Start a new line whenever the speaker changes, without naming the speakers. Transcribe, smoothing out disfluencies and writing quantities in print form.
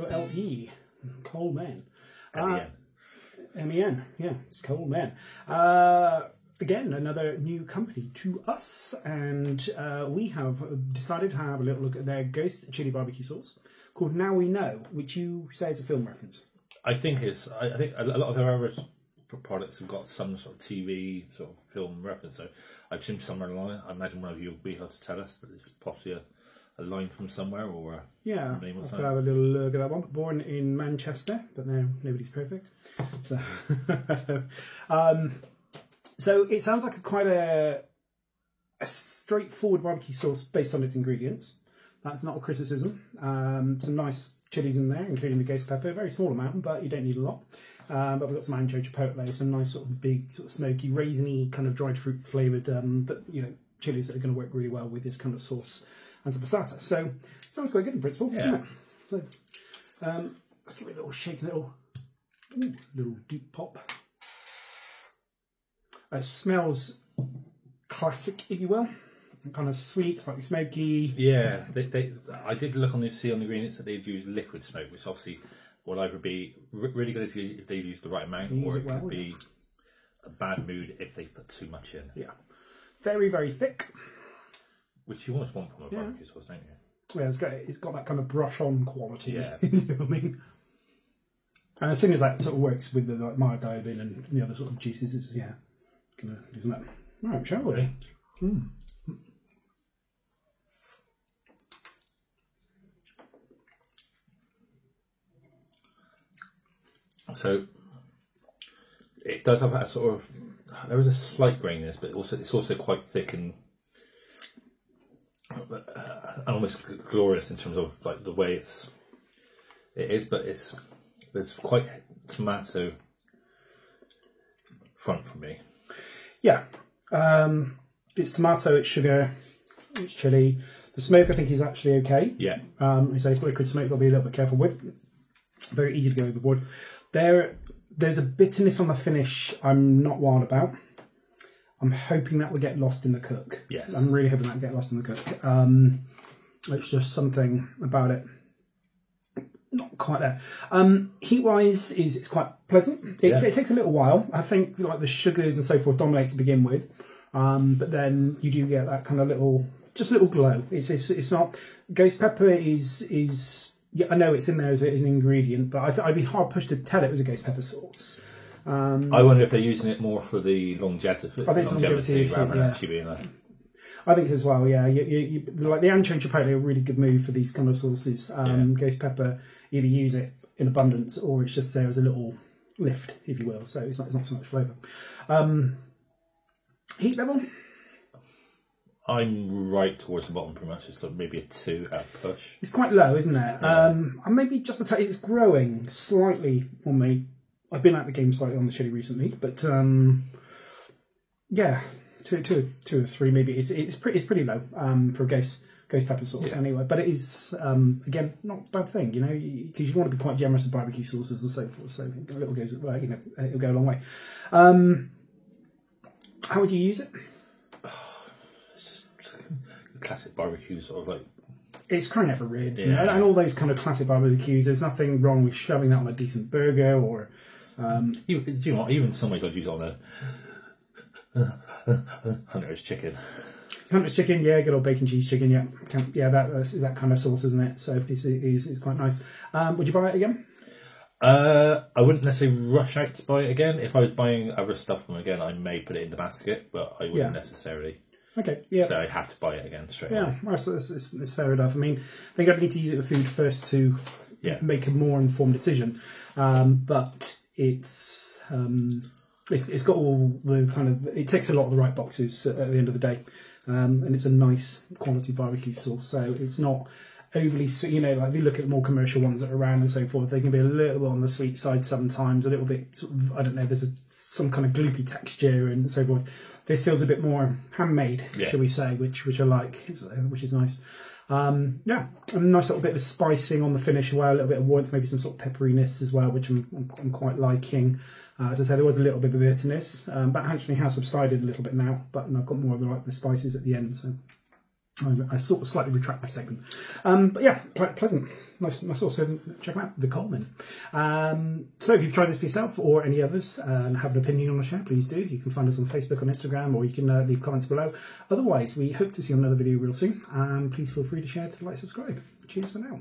COLE, Cold Men.
MEN.
MEN, yeah, it's Cold Men. Again, another new company to us, and we have decided to have a little look at their Ghost Chili Barbecue sauce called Now We Know, which you say is a film reference.
I think it's. I think a lot of their other products have got some sort of TV sort of film reference. So I assume somewhere along it. I imagine one of you will be able to tell us that it's possibly a line from somewhere or a name or
I'll
something.
have a little look at that one. Born in Manchester, but no, nobody's perfect. So, so it sounds like quite a straightforward barbecue sauce based on its ingredients. That's not a criticism. Some nice chilies in there, including the ghost pepper. A very small amount, but you don't need a lot. But we've got some ancho chipotle, some nice sort of big, sort of smoky, raisiny, kind of dried fruit flavoured, chilies that are going to work really well with this kind of sauce and some passata. So sounds quite good in principle.
Yeah.
So, let's give it a little shake, little deep pop. It smells classic, if you will. Kind of sweet, slightly smoky.
Yeah, I did look on the ingredients that they'd use liquid smoke, which obviously will either be really good if they use the right amount, or it could be a bad mood if they put too much in.
Yeah, very, very thick.
Which you almost want from a barbecue sauce, don't you?
Yeah, it's got that kind of brush-on quality.
Yeah.
You know what I mean? And as soon as that sort of works with the like myodiabin and the other sort of juices, it's gonna do that. Right, shall we?
So it does have a sort of, there is a slight graininess, but it's also quite thick and almost glorious in terms of like the way it is, but there's quite tomato front for me.
Yeah, it's tomato, it's sugar, it's chili. The smoke I think is actually okay.
Yeah.
So it's liquid smoke, I'll be a little bit careful with. Very easy to go overboard. There's a bitterness on the finish I'm not wild about. I'm hoping that will get lost in the cook.
Yes.
I'm really hoping that will get lost in the cook. It's just something about it. Not quite there. Heat-wise, it's quite pleasant. It takes a little while. I think like the sugars and so forth dominate to begin with. But then you do get that kind of little glow. It's not... Ghost pepper is yeah, I know it's in there as an ingredient, but I'd be hard pushed to tell it was a ghost pepper sauce.
I wonder if they're using it more for the longevity
I think it's longevity
rather than actually being a...
I think as well, yeah. You, like the ancho and chipotle are a really good move for these kind of sauces. Ghost pepper, either use it in abundance or it's just there as a little lift, if you will. So it's not so much flavour. Heat level?
I'm right towards the bottom, pretty much. It's like maybe a 2 at push.
It's quite low, isn't it? And maybe just to say it's growing slightly on me. I've been at the game slightly on the chili recently, but yeah, two or three maybe. It's pretty low for a ghost pepper sauce anyway. But it is again not a bad thing, you know, because you want to be quite generous with barbecue sauces and so forth. So a little goes, you know, it'll go a long way. How would you use it?
Classic barbecue sort of like,
it's crying out for ribs and all those kind of classic barbecues. There's nothing wrong with shoving that on a decent burger or
do you know what, even in some ways I'd use it on a Hunter's chicken.
Hunter's chicken, yeah, good old bacon cheese chicken, yeah. That's that kind of sauce, isn't it? So it's quite nice. Would you buy it again?
I wouldn't necessarily rush out to buy it again. If I was buying other stuff from again, I may put it in the basket, but I wouldn't necessarily.
Okay, yeah.
So I'd have to buy it again straight away.
Yeah, well, so it's fair enough. I mean, I think I'd need to use it with food first to make a more informed decision. But it's got all the kind of... It ticks a lot of the right boxes at the end of the day. And it's a nice quality barbecue sauce. So it's not overly sweet. You know, like if you look at the more commercial ones that are around and so forth, they can be a little bit on the sweet side sometimes, a little bit sort of, I don't know, there's some kind of gloopy texture and so forth. This feels a bit more handmade, shall we say, which I like, which is nice. A nice little bit of spicing on the finish as well, a little bit of warmth, maybe some sort of pepperiness as well, which I'm quite liking. As I said, there was a little bit of bitterness, but actually has subsided a little bit now. But I've got more of the spices at the end. So I sort of slightly retract my statement. But yeah, pleasant. Nice also check them out, the Coleman. So if you've tried this for yourself or any others and have an opinion on the show, please do. You can find us on Facebook, on Instagram, or you can leave comments below. Otherwise, we hope to see you on another video real soon. And please feel free to share, to like, subscribe. Cheers for now.